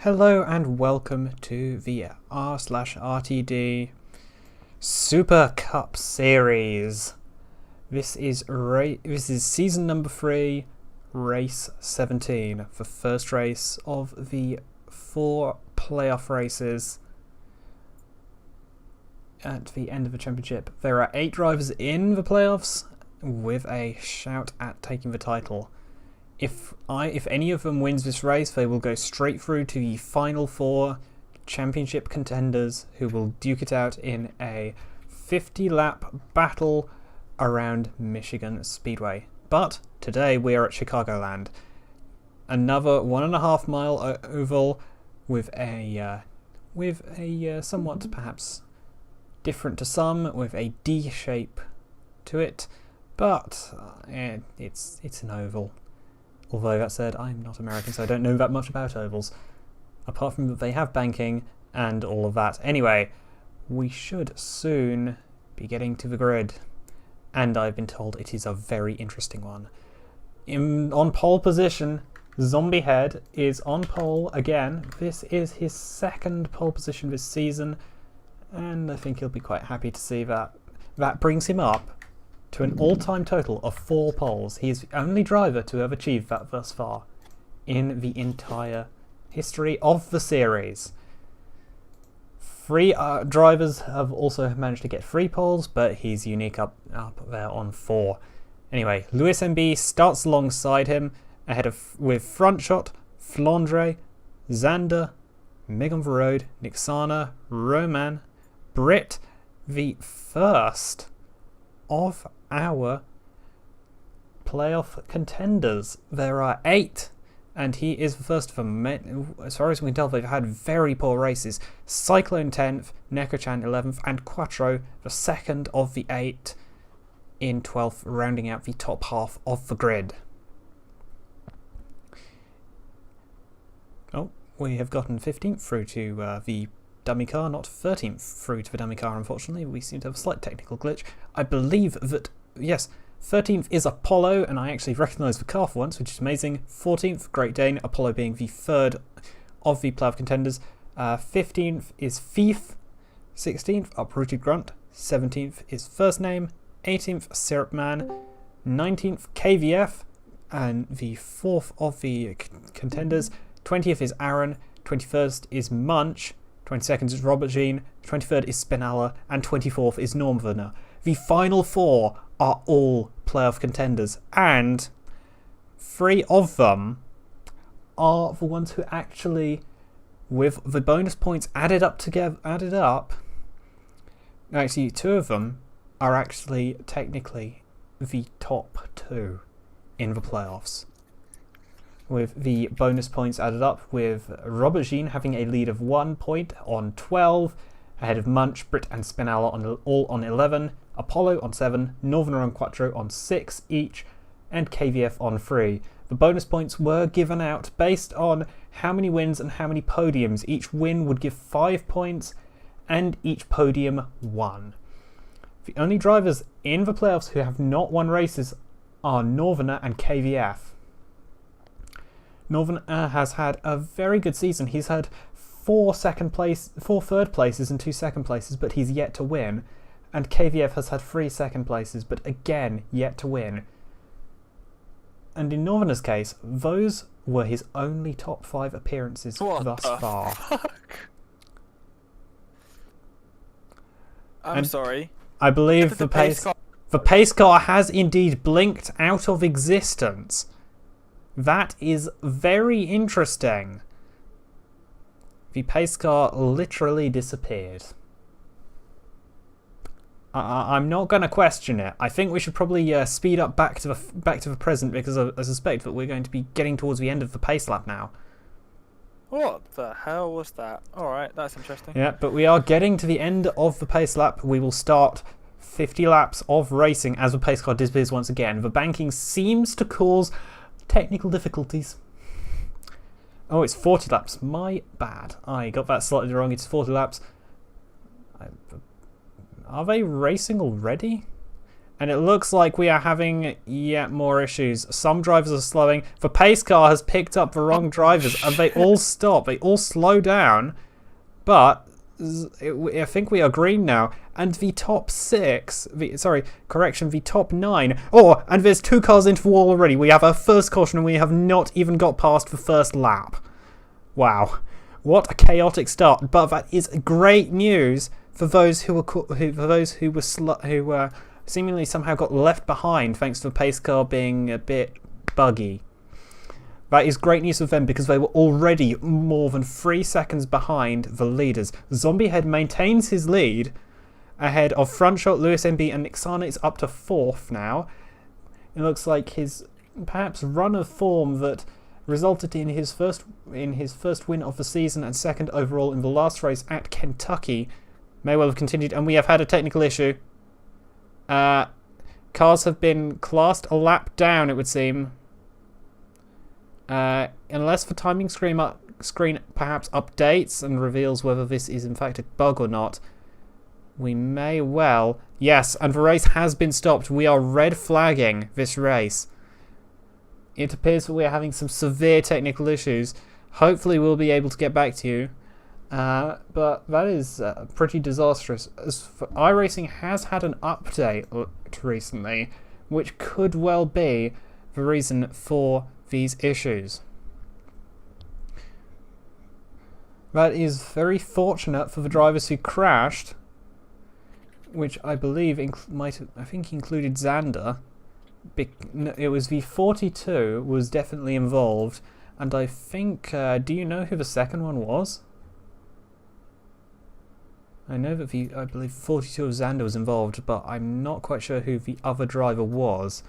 Hello and welcome to the R/RTD Super Cup Series. This is season number 3, race 17, the first race of the 4 playoff races at the end of the championship. There are 8 drivers in the playoffs with a shout at taking the title. If any of them wins this race, they will go straight through to the final 4 championship contenders who will duke it out in a 50-lap battle around Michigan Speedway. But today we are at Chicagoland, another 1.5 mile oval with a somewhat perhaps different to some, with a D shape to it, but it's an oval. Although that said, I'm not American, so I don't know that much about ovals. Apart from that they have banking and all of that. Anyway, we should soon be getting to the grid. And I've been told it is a very interesting one. On pole position, Zombie Head is on pole again. This is his 2nd pole position this season. And I think he'll be quite happy to see that. That brings him up to an all-time total of 4 poles. He is the only driver to have achieved that thus far in the entire history of the series. 3 drivers have also managed to get 3 poles, but he's unique up there on 4. Anyway, Lewis MB starts alongside him, with front shot, Flandre, Xander, Meg on the road, Nyxana, Roman, Britt, the first of our playoff contenders. There are 8, and he is the first of them. As far as we can tell, they've had very poor races. Cyclone 10th, Neko-chan 11th, and Quattro the 2nd of the 8 in 12th, rounding out the top half of the grid. Oh, we have gotten 15th through to the dummy car, not 13th through to the dummy car, unfortunately. We seem to have a slight technical glitch. I believe that, yes, 13th is Apollo, and I actually recognise the car for once, which is amazing. 14th, Great Dane, Apollo being the 3rd of the playoff contenders. 15th is Thief. 16th, Uprooted Grunt. 17th is First Name. 18th, Syrup Man. 19th, KVF, and the 4th of the contenders. 20th is Aaron. 21st is Munch. 22nd is Robert Jean, 23rd is Spinella, and 24th is Northerner. The final 4 are all playoff contenders, and 3 of them are the ones who actually, with the bonus points added up, actually 2 of them are actually technically the top 2 in the playoffs, with the bonus points added up, with Robert Jean having a lead of 1 point on 12, ahead of Munch, Britt and Spinella all on 11, Apollo on 7, Northerner and Quattro on 6 each, and KVF on 3. The bonus points were given out based on how many wins and how many podiums. Each win would give 5 points, and each podium 1. The only drivers in the playoffs who have not won races are Northerner and KVF. Northerner has had a very good season. He's had 4 third places and 2 second places, but he's yet to win. And KVF has had 3 second places, but again, yet to win. And in Northerner's case, those were his only top 5 appearances thus far. Fuck? I'm sorry. I believe the pace car has indeed blinked out of existence. That is very interesting. The pace car literally disappeared. I'm not going to question it. I think we should probably speed up back to the present, because I suspect that we're going to be getting towards the end of the pace lap now. What the hell was that? Alright, that's interesting. Yeah, but we are getting to the end of the pace lap. We will start 50 laps of racing as the pace car disappears once again. The banking seems to cause technical difficulties. Oh, it's 40 laps. My bad. I got that slightly wrong. It's 40 laps. Are they racing already? And it looks like we are having yet more issues. Some drivers are slowing. The pace car has picked up the wrong drivers, and they all stop. They all slow down. But I think we are green now. And the top 6, the top 9. Oh, and there's 2 cars into the wall already. We have our first caution, and we have not even got past the first lap. Wow. What a chaotic start. But that is great news for those who were seemingly somehow got left behind thanks to the pace car being a bit buggy. That is great news for them because they were already more than 3 seconds behind the leaders. Zombiehead maintains his lead ahead of Frontshot, Lewis MB, and Nyxana is up to 4th now. It looks like his perhaps run of form that resulted in his first win of the season and 2nd overall in the last race at Kentucky may well have continued, and we have had a technical issue. Cars have been classed a lap down, it would seem. Unless the timing screen perhaps updates and reveals whether this is in fact a bug or not, we may well... Yes, and the race has been stopped. We are red flagging this race. It appears that we are having some severe technical issues. Hopefully we'll be able to get back to you. But that is pretty disastrous. iRacing has had an update recently, which could well be the reason for these issues. That is very fortunate for the drivers who crashed, which I believe included Xander. It was the 42 was definitely involved, and I think. Do you know who the second one was? I know that I believe 42 of Xander was involved, but I'm not quite sure who the other driver was.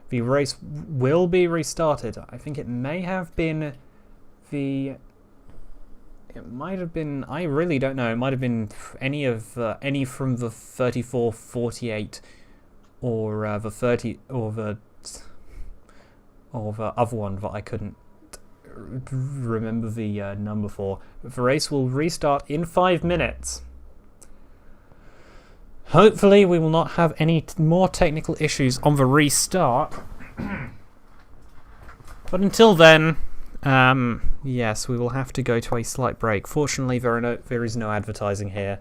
The race will be restarted. I think it may have been the... It might have been... I really don't know. It might have been any from the 34, 48, or the 30, or the other one that I couldn't remember the number for. The race will restart in 5 minutes. Hopefully we will not have any more technical issues on the restart. But until then, yes, we will have to go to a slight break. Fortunately, there is no advertising here,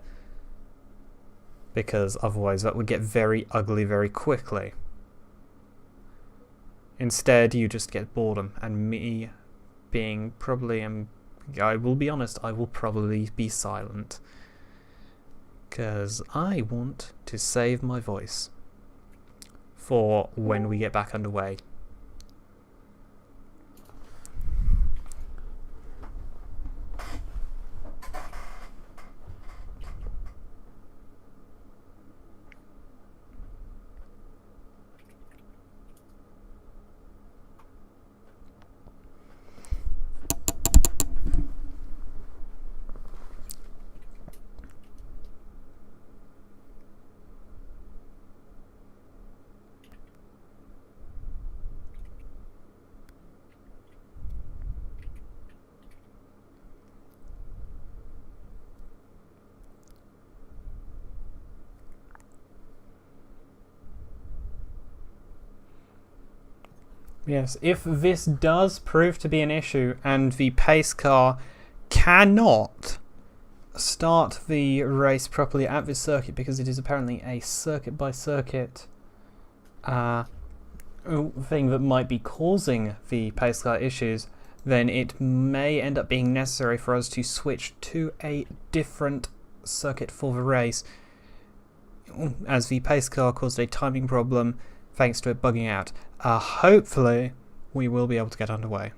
because otherwise that would get very ugly very quickly. Instead, you just get boredom, and me being probably... I will be honest, I will probably be silent. Because I want to save my voice for when we get back underway. Yes, if this does prove to be an issue and the pace car cannot start the race properly at this circuit, because it is apparently a circuit by circuit thing that might be causing the pace car issues, then it may end up being necessary for us to switch to a different circuit for the race, as the pace car caused a timing problem thanks to it bugging out. Hopefully we will be able to get underway.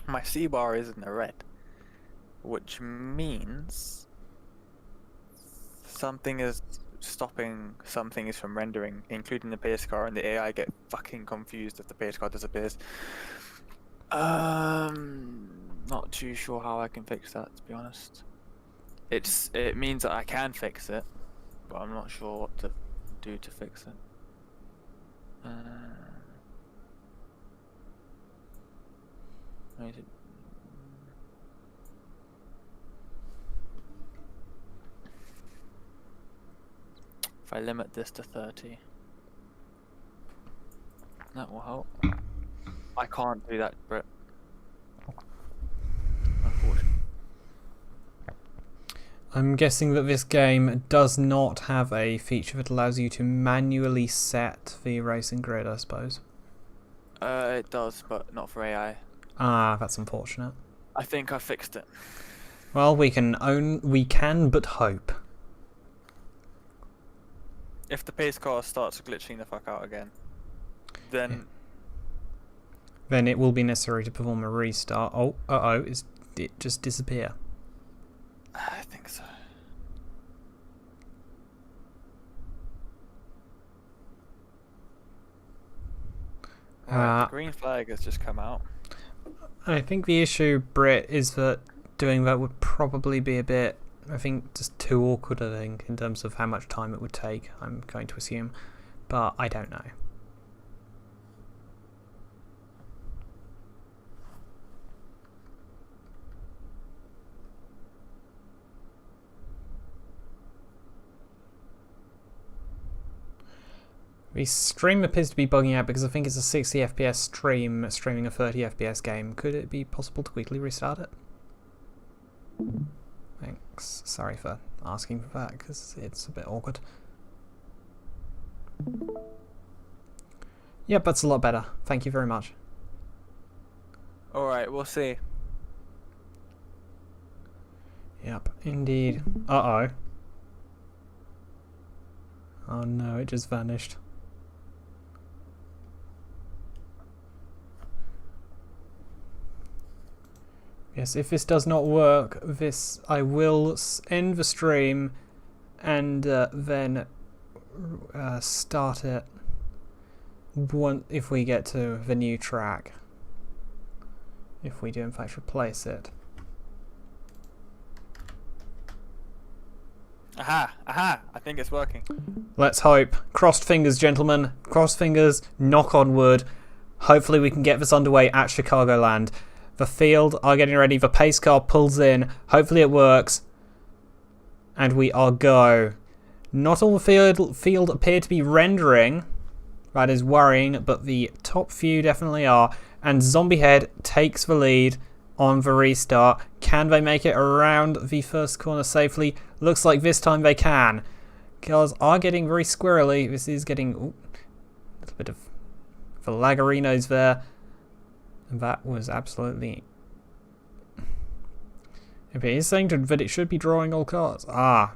My C bar is in the red, which means something is stopping some things from rendering, including the pace car, and the AI get fucking confused if the pace car disappears. Not too sure how I can fix that, to be honest. It means that I can fix it, but I'm not sure what to do to fix it. If I limit this to 30, that will help. I can't do that, Britt. Unfortunately. I'm guessing that this game does not have a feature that allows you to manually set the racing grid, I suppose. It does, but not for AI. Ah, that's unfortunate. I think I fixed it. Well, we can but hope. If the pace car starts glitching the fuck out again, then Then it will be necessary to perform a restart. Oh, did it just disappear? I think so. Alright, the green flag has just come out. I think the issue, Britt, is that doing that would probably be a bit, I think, just too awkward, I think, in terms of how much time it would take, I'm going to assume. But I don't know. The stream appears to be bugging out because I think it's a 60 FPS stream streaming a 30 FPS game. Could it be possible to quickly restart it? Thanks. Sorry for asking for that because it's a bit awkward. Yep, that's a lot better. Thank you very much. Alright, we'll see. Yep, indeed. Uh-oh. Oh no, it just vanished. Yes, if this does not work, I will end the stream and then start it if we get to the new track. If we do in fact replace it. Aha! I think it's working. Let's hope. Crossed fingers, gentlemen. Crossed fingers, knock on wood. Hopefully we can get this underway at Chicagoland. The field are getting ready. The pace car pulls in. Hopefully it works. And we are go. Not all the field appear to be rendering. That is worrying, but the top few definitely are. And Zombie Head takes the lead on the restart. Can they make it around the first corner safely? Looks like this time they can. Cars are getting very squirrely. This is getting a little bit of the lagarinos there. And that was absolutely... If it is saying that it should be drawing all cars. Ah.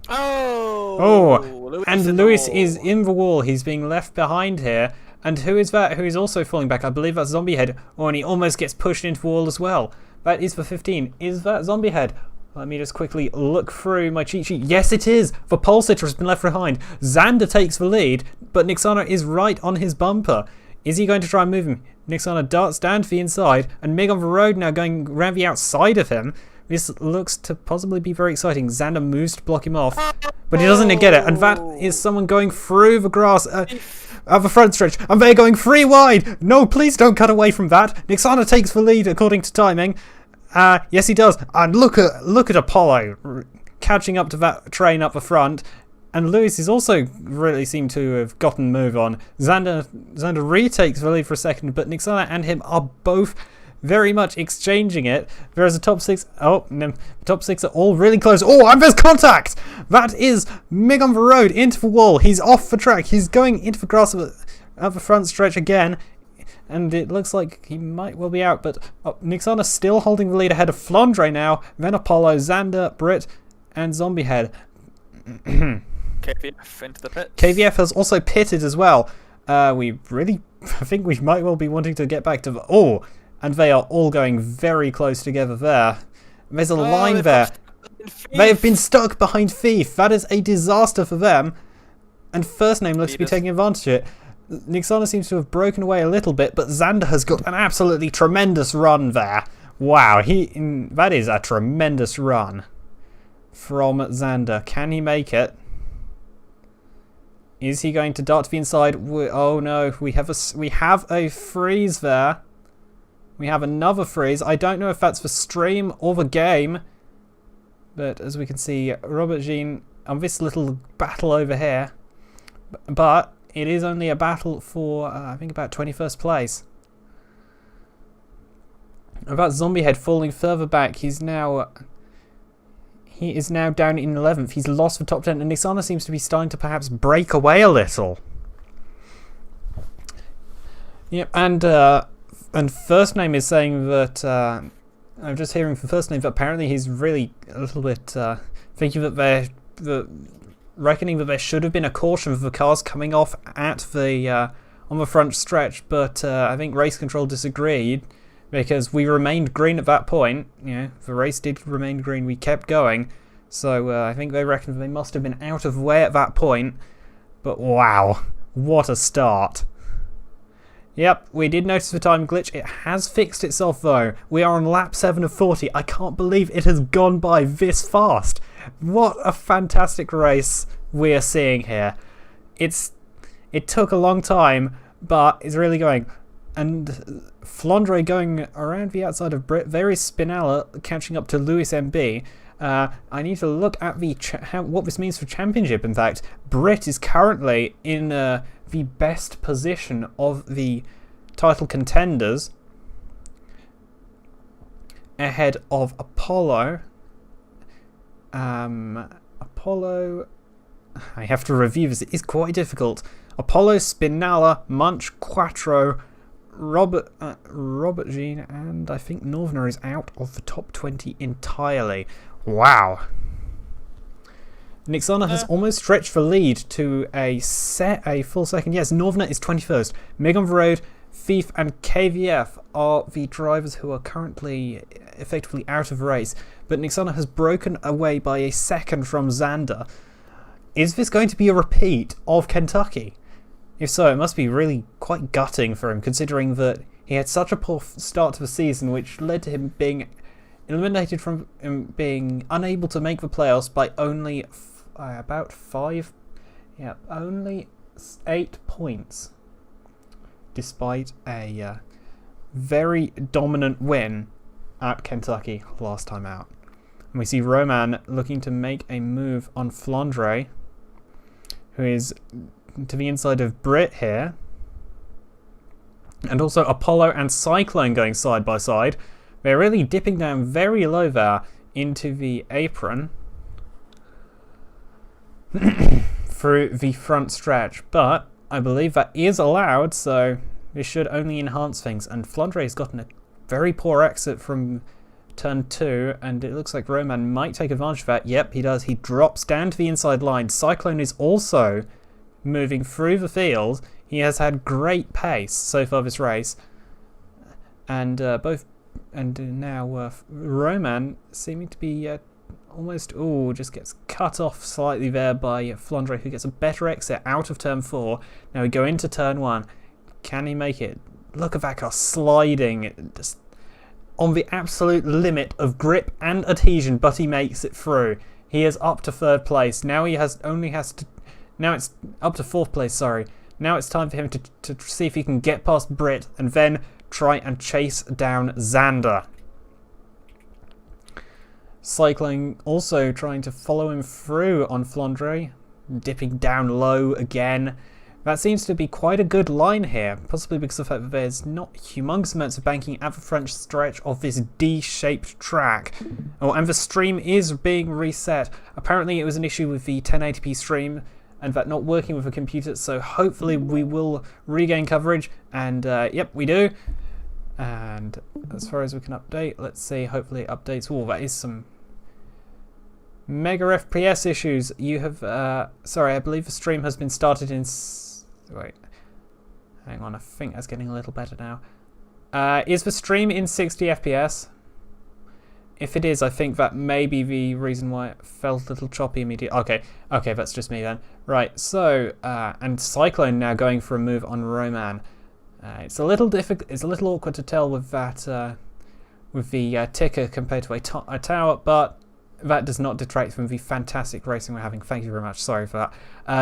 Oh! And Lewis is in the wall. He's being left behind here. And who is that who is also falling back? I believe that's Zombie Head. Oh, and he almost gets pushed into the wall as well. That is for 15. Is that Zombie Head? Let me just quickly look through my cheat sheet. Yes, it is. The pole sitter has been left behind. Xander takes the lead, but Nyxana is right on his bumper. Is he going to try and move him? Nyxana darts down to the inside, and Mig on the road now going around the outside of him. This looks to possibly be very exciting. Xander moves to block him off, but he doesn't get it. And that is someone going through the grass at the front stretch. And they're going 3 wide. No, please don't cut away from that. Nyxana takes the lead according to timing. Yes, he does. And look at Apollo catching up to that train up the front. And Lewis is also really seemed to have gotten move on. Xander retakes the lead for a second, but Nyxana and him are both very much exchanging it. Whereas the top 6, the top 6 are all really close. Oh, and there's contact! That is Mig on the road into the wall. He's off the track. He's going into the grass of the front stretch again. And it looks like he might well be out, but Nyxana still holding the lead ahead of Flandre now, then Apollo, Xander, Britt, and Zombie Head. KVF into the pits. KVF has also pitted as well. I think we might well be wanting to get back to... Oh, and they are all going very close together there. There's a line there. They have been stuck behind Thief. That is a disaster for them. And First Name looks to be taking advantage of it. Nyxana seems to have broken away a little bit, but Xander has got an absolutely tremendous run there. Wow, that is a tremendous run from Xander. Can he make it? Is he going to dart to the inside? Oh no, we have a freeze there. We have another freeze. I don't know if that's the stream or the game, but as we can see, Robert Jean on this little battle over here. But it is only a battle for, I think, about 21st place. About Zombie Head falling further back, he is now down in 11th. He's lost the top 10, and Nyxana seems to be starting to perhaps break away a little. Yep, and First Name is saying that, I'm just hearing from First Name that apparently he's really a little bit thinking that reckoning that there should have been a caution for the cars coming off at the on the front stretch, but I think Race Control disagreed because we remained green at that point. You know, the race did remain green. We kept going, so I think they reckon they must have been out of the way at that point. But wow, what a start! Yep, we did notice the time glitch. It has fixed itself though. We are on lap 7 of 40. I can't believe it has gone by this fast. What a fantastic race we are seeing here. It took a long time, but it's really going. And Flandre going around the outside of Brit. There is Spinella catching up to Lewis MB. I need to look at what this means for championship. In fact, Brit is currently in the best position of the title contenders, ahead of Apollo. Apollo, I have to review this. It is quite difficult. Apollo, Spinella, Munch, Quattro, Robert Jean, and I think Norvener is out of the top 20 entirely. Wow. Nyxana has almost stretched the lead to a full second. Yes, Norvener is 21st. Meg on the road, Thief and KVF are the drivers who are currently effectively out of the race. But Nyxana has broken away by a second from Xander. Is this going to be a repeat of Kentucky? If so, it must be really quite gutting for him, considering that he had such a poor start to the season, which led to him being eliminated from being unable to make the playoffs by only only 8 points, despite a very dominant win at Kentucky last time out. And we see Roman looking to make a move on Flandre, who is to the inside of Brit here. And also Apollo and Cyclone going side by side. They're really dipping down very low there into the apron through the front stretch. But I believe that is allowed, so this should only enhance things. And Flandre has gotten a very poor exit from turn 2, and it looks like Roman might take advantage of that. Yep, he does. He drops down to the inside line. Cyclone is also moving through the field. He has had great pace so far this race. And now Roman seeming to be almost... Ooh, just gets cut off slightly there by Flandre, who gets a better exit out of turn 4. Now we go into turn 1. Can he make it? Look at that car sliding just on the absolute limit of grip and adhesion, but he makes it through. He is up to 3rd place. Now he only has to... Now it's up to 4th place, sorry. Now it's time for him to see if he can get past Brit and then try and chase down Xander. Cycling also trying to follow him through on Flandre, dipping down low again. That seems to be quite a good line here, possibly because of the fact that there's not humongous amounts of banking at the front stretch of this D-shaped track. Oh, and the stream is being reset. Apparently it was an issue with the 1080p stream, and that not working with the computer, so hopefully we will regain coverage, and yep, we do. And as far as we can update, let's see, hopefully it updates. Oh, that is some mega FPS issues. You have, sorry, I believe the stream has been started in, wait, Hang on, I think that's getting a little better now. Is the stream in 60 FPS? If it is, I think that may be the reason why it felt a little choppy immediately. Okay, that's just me then. Right, so, and Cyclone now going for a move on Roman. It's a little difficult, it's a little awkward to tell with that, with the ticker compared to a tower, but that does not detract from the fantastic racing we're having. Thank you very much, sorry for that.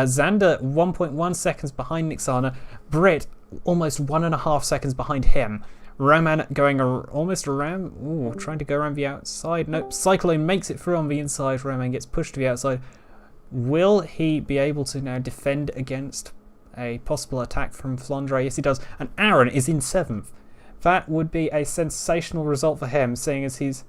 Xander, 1.1 seconds behind Nyxana. Brit, almost 1.5 seconds behind him. Roman going almost around, trying to go around the outside. Nope, Cyclone makes it through on the inside. Roman gets pushed to the outside. Will he be able to now defend against a possible attack from Flandre? Yes, he does. And Aaron is in 7th. That would be a sensational result for him, seeing as he's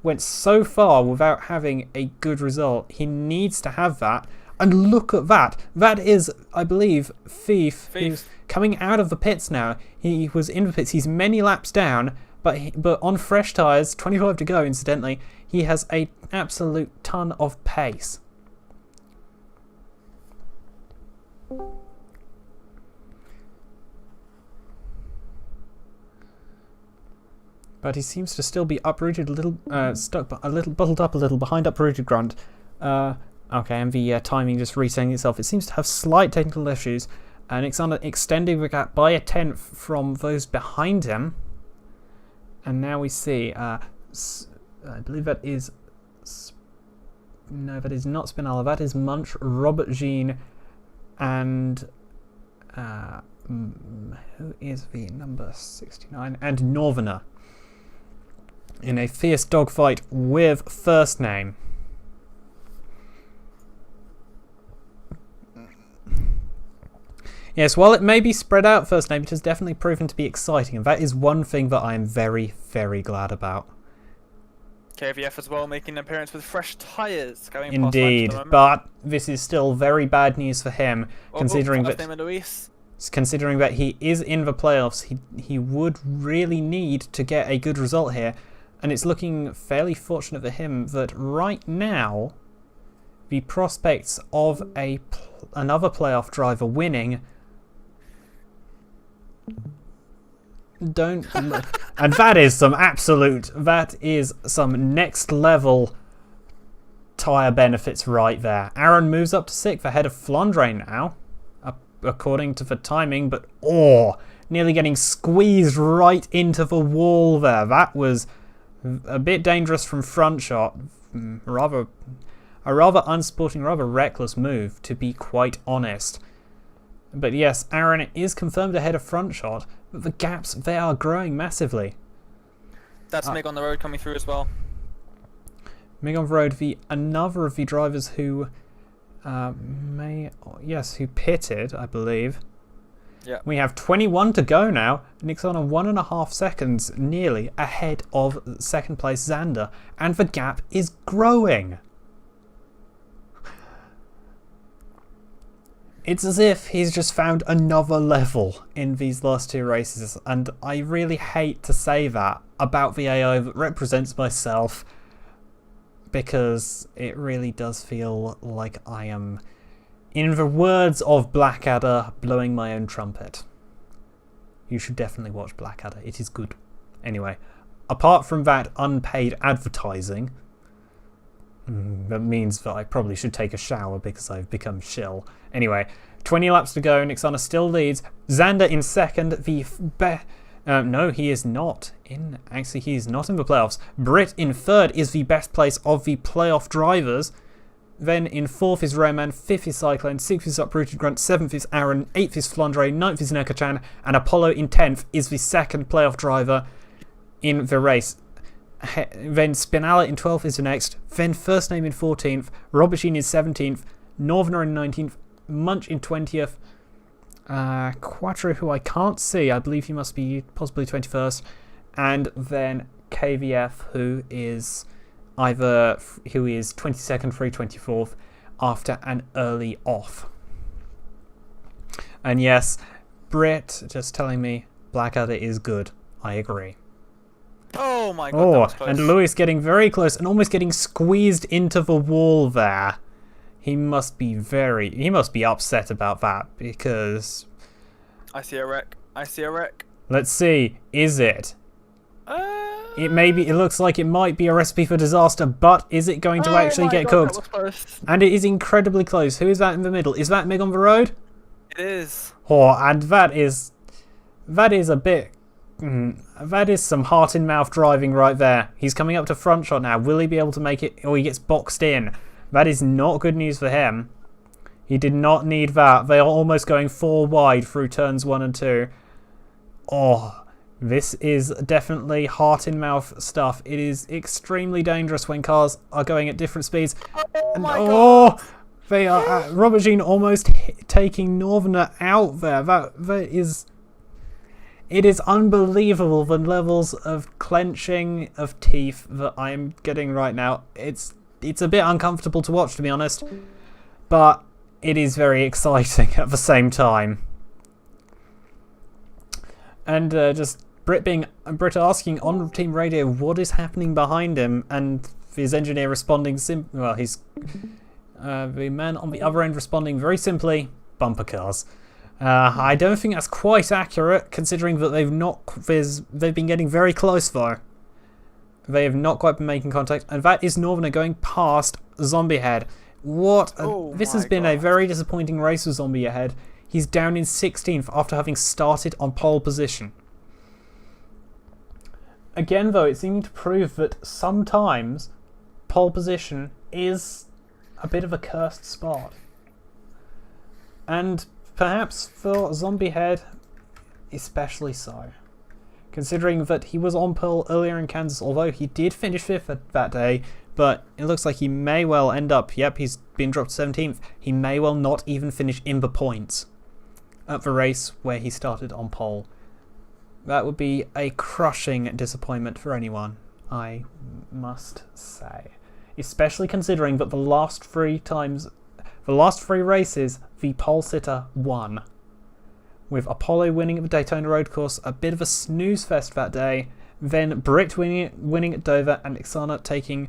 went so far without having a good result. He needs to have that. And look at that. That is, I believe, Thief. Who's coming out of the pits now. He was in the pits. He's many laps down, but on fresh tyres, 25 to go, incidentally, he has an absolute ton of pace. But he seems to still be uprooted a little, bottled up a little behind uprooted grunt. Okay, and the timing just resetting itself. It seems to have slight technical issues. Nyxana extending the gap by a 10th from those behind him. And now we see, I believe that is, no, that is not Spinella. That is Munch, Robert Jean, and who is the number 69? And Northerner. In a fierce dogfight with First Name. Yes, while it may be spread out First Name, it has definitely proven to be exciting, and that is one thing that I am very, very glad about. KVF as well, making an appearance with fresh tyres. Indeed, but this is still very bad news for him, considering that he is in the playoffs. He would really need to get a good result here, and it's looking fairly fortunate for him that right now the prospects of another playoff driver winning don't and that is some next level tyre benefits right there. Aaron moves up to 6th ahead of Flandre now, according to the timing, but nearly getting squeezed right into the wall there. That was a bit dangerous from front shot. A rather unsporting, rather reckless move, to be quite honest. But yes, Aaron is confirmed ahead of front shot, but the gaps, they are growing massively. That's Mig on the road coming through as well. Mig on the road, another of the drivers who who pitted, I believe. Yeah. We have 21 to go now. Nyxana 1.5 seconds nearly ahead of second place Xander, and the gap is growing. It's as if he's just found another level in these last 2 races, and I really hate to say that about the AI that represents myself, because it really does feel like I am, in the words of Blackadder, blowing my own trumpet. You should definitely watch Blackadder, it is good. Anyway, apart from that unpaid advertising, that means that I probably should take a shower because I've become shill. Anyway, 20 laps to go. Nyxana still leads. Xander in second. No, he is not in. Actually, he is not in the playoffs. Britt in third is the best place of the playoff drivers. Then in 4th is Roman, 5th is Cyclone, 6th is Uprooted Grunt, 7th is Aaron, 8th is Flandre, 9th is Nerkachan, and Apollo in 10th is the second playoff driver in the race. Then Spinella in 12th is the next. Then First Name in 14th. Robertine in 17th. Northerner in 19th. Munch in 20th. Quattro, who I can't see. I believe he must be possibly 21st. And then KVF, who is 22nd through 24th after an early off. And yes, Britt just telling me Blackadder is good. I agree. Oh my god, that was close. And Lewis getting very close and almost getting squeezed into the wall there. He must be upset about that, because I see a wreck. I see a wreck. Let's see. Is it? It looks like it might be a recipe for disaster, but is it going to actually get cooked? That was close. And it is incredibly close. Who is that in the middle? Is that Mig on the road? It is. Oh, and that is a bit. That is some heart in mouth driving right there. He's coming up to front shot now. Will he be able to make it? Or he gets boxed in. That is not good news for him. He did not need that. They are almost going 4 wide through turns 1 and 2. Oh, this is definitely heart in mouth stuff. It is extremely dangerous when cars are going at different speeds. Oh my God. They are Robert Jean almost taking Northerner out there. That is. It is unbelievable the levels of clenching of teeth that I am getting right now. It's a bit uncomfortable to watch, to be honest, but it is very exciting at the same time. And just Brit asking on team radio what is happening behind him, and his engineer responding he's the man on the other end responding very simply, bumper cars. I don't think that's quite accurate, considering that they've been getting very close though. They have not quite been making contact, and that is Northerner going past Zombie Head. This has been a very disappointing race with Zombie Head. He's down in 16th after having started on pole position. Again though, it seemed to prove that sometimes pole position is a bit of a cursed spot. And perhaps for Zombie Head, especially so. Considering that he was on pole earlier in Kansas, although he did finish 5th that day, but it looks like he may well end up, he's been dropped to 17th, he may well not even finish in the points at the race where he started on pole. That would be a crushing disappointment for anyone, I must say. Especially considering that the last 3 races, the pole sitter won. With Apollo winning at the Daytona Road Course, a bit of a snooze fest that day, then Brit winning at Dover, and Nyxana taking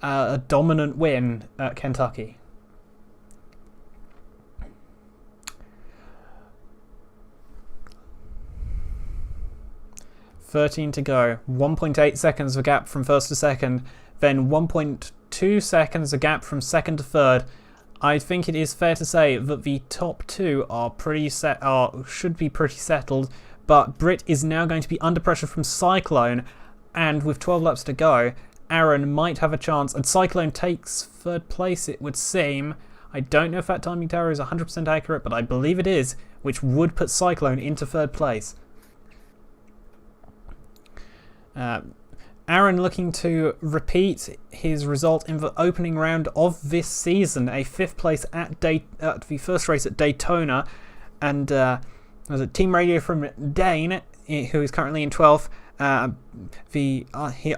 a dominant win at Kentucky. $13 to go. 1.8 seconds of a gap from first to second, then 1.2 seconds a gap from second to third. I think it is fair to say that the top 2 are should be pretty settled, but Brit is now going to be under pressure from Cyclone, and with 12 laps to go, Aaron might have a chance, and Cyclone takes 3rd place, it would seem. I don't know if that timing tower is 100% accurate, but I believe it is, which would put Cyclone into 3rd place. Aaron looking to repeat his result in the opening round of this season, a 5th place at the first race at Daytona, and there's a team radio from Dane, who is currently in 12th. He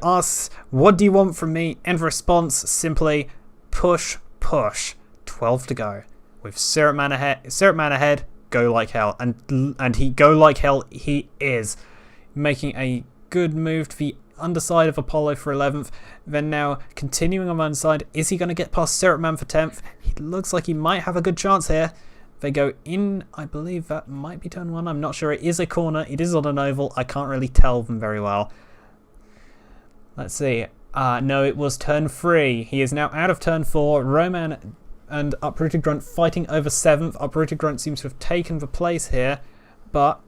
asks, "What do you want from me?" And the response simply, "Push, push." 12 to go, with Syrup Man ahead. Go like hell, and he go like hell. He is making a good move to the underside of Apollo for 11th, then now continuing on one side. Is he going to get past Syrup Man for 10th? He looks like he might have a good chance here. They go in, I believe that might be turn 1, I'm not sure. It is a corner, it is on an oval, I can't really tell them very well. Let's see, no, it was turn 3. He is now out of turn 4. Roman and Uprooted Grunt fighting over 7th. Uprooted Grunt seems to have taken the place here, but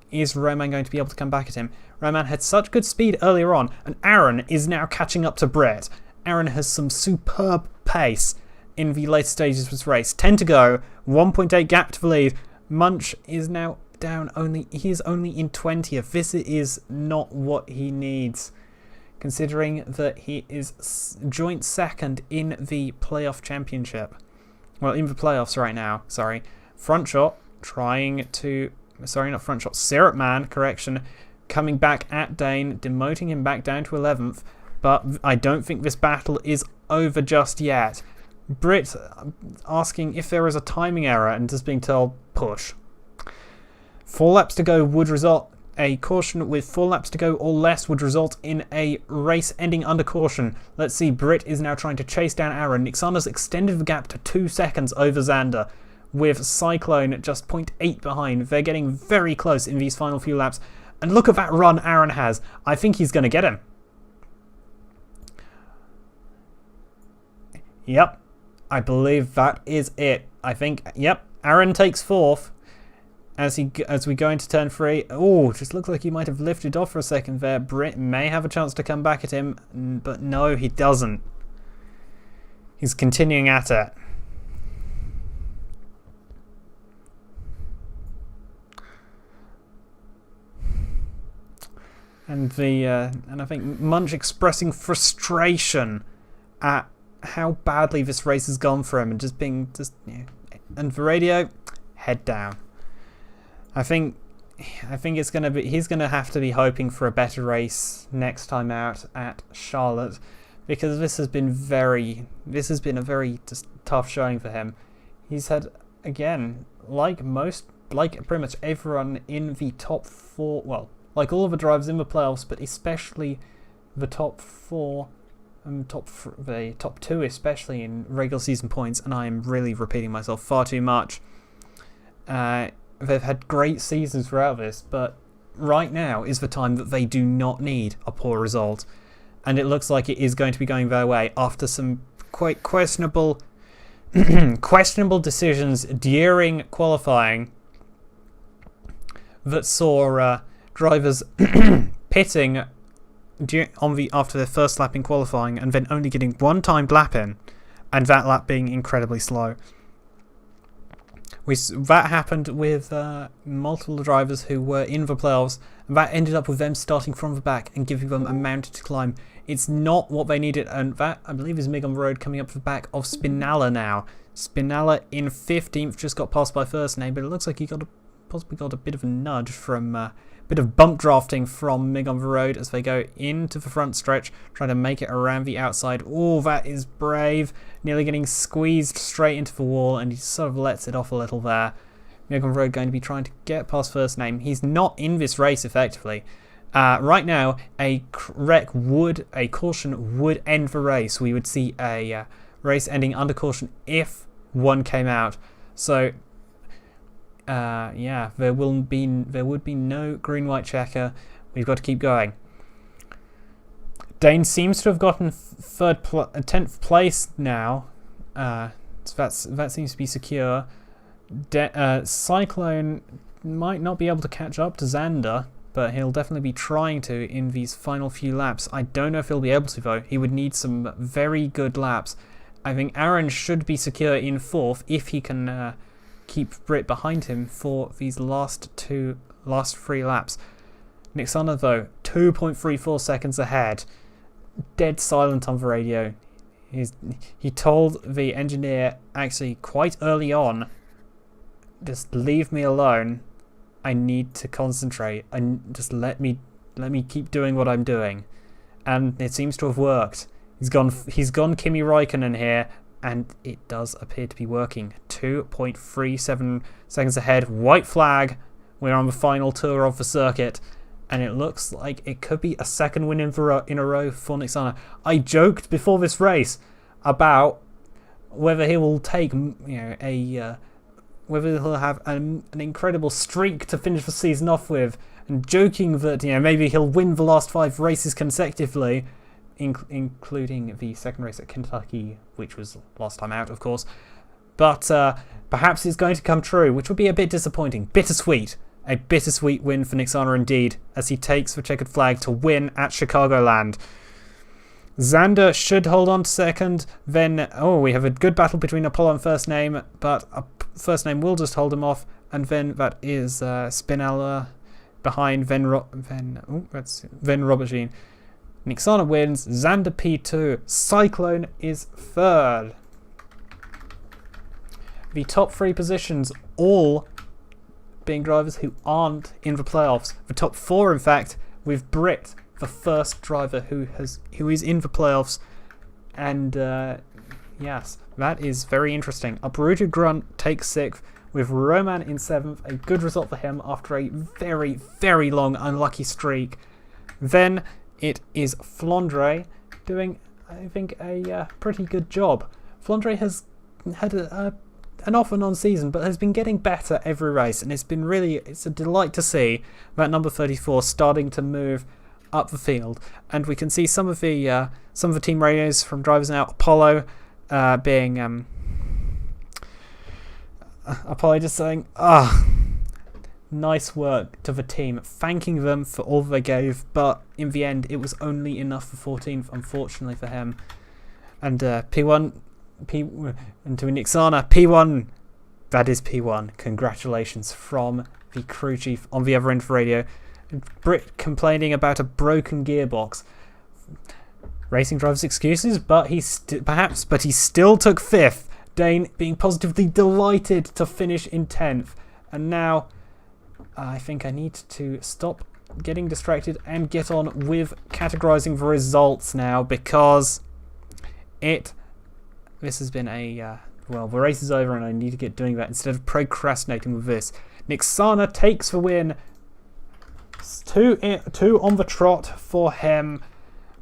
is Roman going to be able to come back at him? Roman had such good speed earlier on, and Aaron is now catching up to Brett. Aaron has some superb pace in the later stages of this race. 10 to go, 1.8 gap to the lead. Munch is now down he is only in 20th. This is not what he needs, considering that he is joint 2nd in the playoff championship. Well, in the playoffs right now, sorry. Front shot, not front shot, Syrup Man, correction, coming back at Dane, demoting him back down to 11th, but I don't think this battle is over just yet. Brit asking if there is a timing error and just being told, push. 4 laps to go would result, a caution with 4 laps to go or less would result in a race ending under caution. Let's see, Brit is now trying to chase down Aaron. Nyxana's extended the gap to 2 seconds over Xander. with Cyclone just 0.8 behind. They're getting very close in these final few laps. And look at that run Aaron has. I think he's going to get him. Yep. I believe that is it. I think, yep, Aaron takes 4th as we go into turn 3. Oh, just looks like he might have lifted off for a second there. Britt may have a chance to come back at him, but no, he doesn't. He's continuing at it. And I think Munch expressing frustration at how badly this race has gone for him, and and for radio, head down. I think it's gonna be, he's gonna have to be hoping for a better race next time out at Charlotte, because this has been a very just tough showing for him. He's had, again, like pretty much everyone in the top 4, well, like all of the drivers in the playoffs, but especially the top 4 and the top 2 especially in regular season points, and I am really repeating myself far too much. They've had great seasons throughout this, but right now is the time that they do not need a poor result. And it looks like it is going to be going their way after some quite questionable decisions during qualifying that saw drivers pitting after their first lap in qualifying and then only getting one timed lap in, and that lap being incredibly slow. That happened with multiple drivers who were in the playoffs, and that ended up with them starting from the back and giving them a mountain to climb. It's not what they needed, and that, I believe, is Mig on the road coming up the back of Spinella now. Spinella in 15th, just got passed by first name, but it looks like he possibly got a bit of a nudge from a bit of bump drafting from Mig on the road as they go into the front stretch, trying to make it around the outside. Oh, that is brave. Nearly getting squeezed straight into the wall, and he sort of lets it off a little there. Mig on the road going to be trying to get past first name. He's not in this race effectively. Right now, a caution would end the race. We would see a race ending under caution if one came out. So yeah, there would be no green-white checker. We've got to keep going. Dane seems to have gotten 10th place now. So that seems to be secure. Cyclone might not be able to catch up to Xander, but he'll definitely be trying to in these final few laps. I don't know if he'll be able to, though. He would need some very good laps. I think Aaron should be secure in 4th if he can keep Britt behind him for these last 3 laps. Nyxana, though, 2.34 seconds ahead. Dead silent on the radio. He told the engineer actually quite early on, just leave me alone. I need to concentrate, and just let me keep doing what I'm doing. And it seems to have worked. He's gone Kimi Räikkönen here, and it does appear to be working. 2.37 seconds ahead. White flag. We're on the final tour of the circuit, and it looks like it could be a second win in a row for Nyxana. I joked before this race about whether he will take, whether he'll have an incredible streak to finish the season off with, and joking that maybe he'll win the last 5 races consecutively, including the second race at Kentucky, which was last time out, of course. But perhaps it's going to come true, which would be a bit disappointing. Bittersweet. A bittersweet win for Nyxana indeed, as he takes the checkered flag to win at Chicagoland. Xander should hold on to second. Then, we have a good battle between Apollo and First Name, but First Name will just hold him off. And then that is Spinella behind Ven Robertjean. Nyxana wins. Xander P2. Cyclone is 3rd. The top 3 positions all being drivers who aren't in the playoffs. The top 4, in fact, with Britt, the first driver who is in the playoffs. And yes, that is very interesting. Uprooted Grunt takes 6th, with Roman in 7th. A good result for him after a very, very long unlucky streak. Then it is Flandre doing, I think, a pretty good job. Flandre has had a an off and on season, but has been getting better every race, and it's a delight to see that number 34 starting to move up the field. And we can see some of the team radios from drivers now. Apollo being Apollo just saying, nice work to the team, thanking them for all they gave, but in the end it was only enough for 14th, unfortunately for him. And P1 and to Nyxana, P1, that is P1, congratulations from the crew chief on the other end of the radio. Brit complaining about a broken gearbox. Racing driver's excuses, but he still took 5th. Dane being positively delighted to finish in 10th. And now I think I need to stop getting distracted and get on with categorizing the results now, because this has been a the race is over and I need to get doing that instead of procrastinating with this. Nyxana takes the win. Two on the trot for him,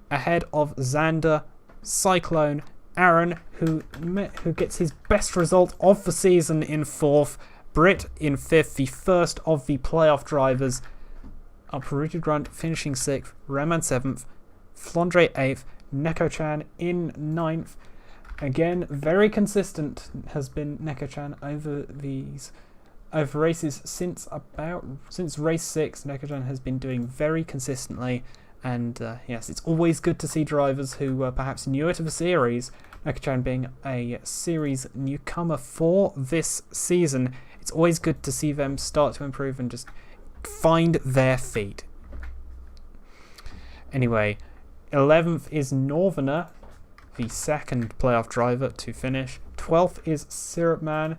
ahead of Xander, Cyclone, Aaron, who gets his best result of the season in 4th, Britt in 5th, the first of the playoff drivers, up for Richard Grunt finishing 6th, Reman 7th, Flandre 8th, Neko-chan in 9th. Again, very consistent has been Neko-chan over races since race 6. Neko-chan has been doing very consistently, and yes, it's always good to see drivers who are perhaps newer to the series, Neko-chan being a series newcomer for this season. It's always good to see them start to improve and just find their feet. Anyway, 11th is Northerner, the second playoff driver to finish. 12th is Syrup Man,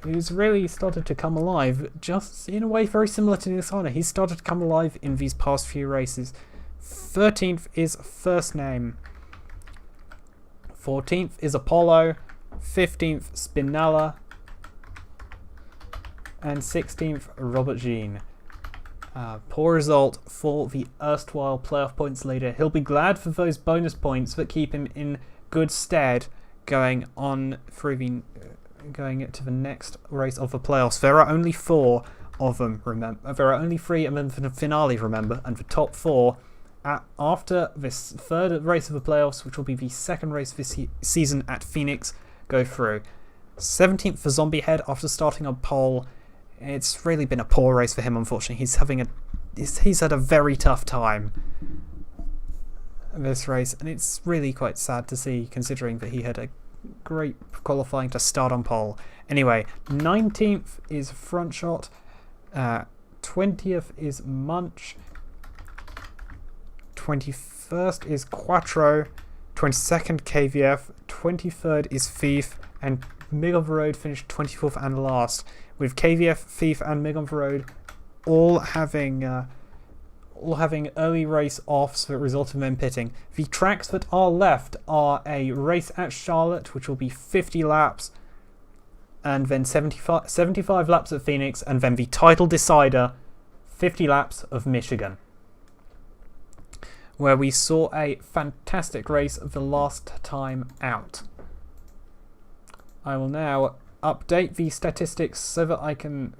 who's really started to come alive, just in a way very similar to Nyxana. He's started to come alive in these past few races. 13th is First Name. 14th is Apollo. 15th, Spinella. And 16th, Robert Jean. Poor result for the erstwhile playoff points leader. He'll be glad for those bonus points that keep him in good stead going to the next race of the playoffs. There are only 4 of them, remember. There are only 3 and then the finale, remember. And the top 4, after this third race of the playoffs, which will be the second race this season at Phoenix, go through. 17th for Zombie Head after starting on pole. It's really been a poor race for him, unfortunately. He's had a very tough time this race, and it's really quite sad to see, considering that he had a great qualifying to start on pole. Anyway, 19th is Front Shot, 20th is Munch, 21st is Quattro, 22nd KVF, 23rd is Thief, and Mig on the Road finished 24th and last, with KVF, Thief, and Mig on the Road all having early race offs that result in them pitting. The tracks that are left are a race at Charlotte, which will be 50 laps, and then 75 laps at Phoenix, and then the title decider, 50 laps of Michigan, where we saw a fantastic race the last time out. I will now update the statistics so that I can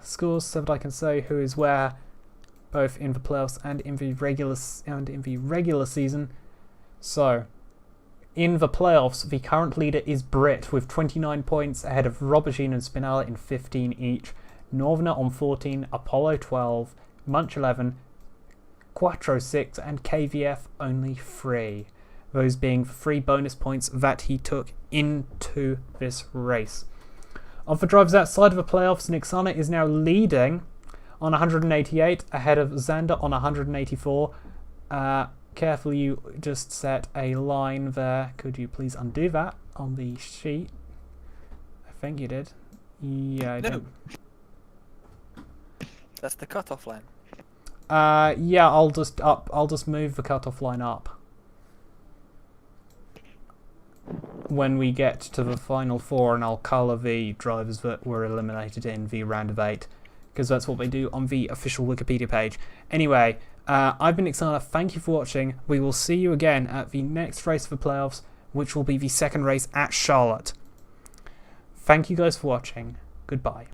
scores so that I can say who is where, both in the playoffs and in the regular season. So, in the playoffs, the current leader is Britt with 29 points, ahead of Robertine and Spinella in 15 each. Northerner on 14, Apollo 12, Munch 11, Quattro 6, and KVF only 3. Those being 3 bonus points that he took into this race. Of the drivers outside of the playoffs, Nyxana is now leading on 188, ahead of Xander on 184. Careful, you just set a line there. Could you please undo that on the sheet? I think you did. Yeah, I did. That's the cutoff line. Yeah, I'll just move the cutoff line up when we get to the final 4, and I'll colour the drivers that were eliminated in the round of 8, because that's what they do on the official Wikipedia page. Anyway, I've been Nyxana. Thank you for watching. We will see you again at the next race of the playoffs, which will be the second race at Charlotte. Thank you guys for watching. Goodbye.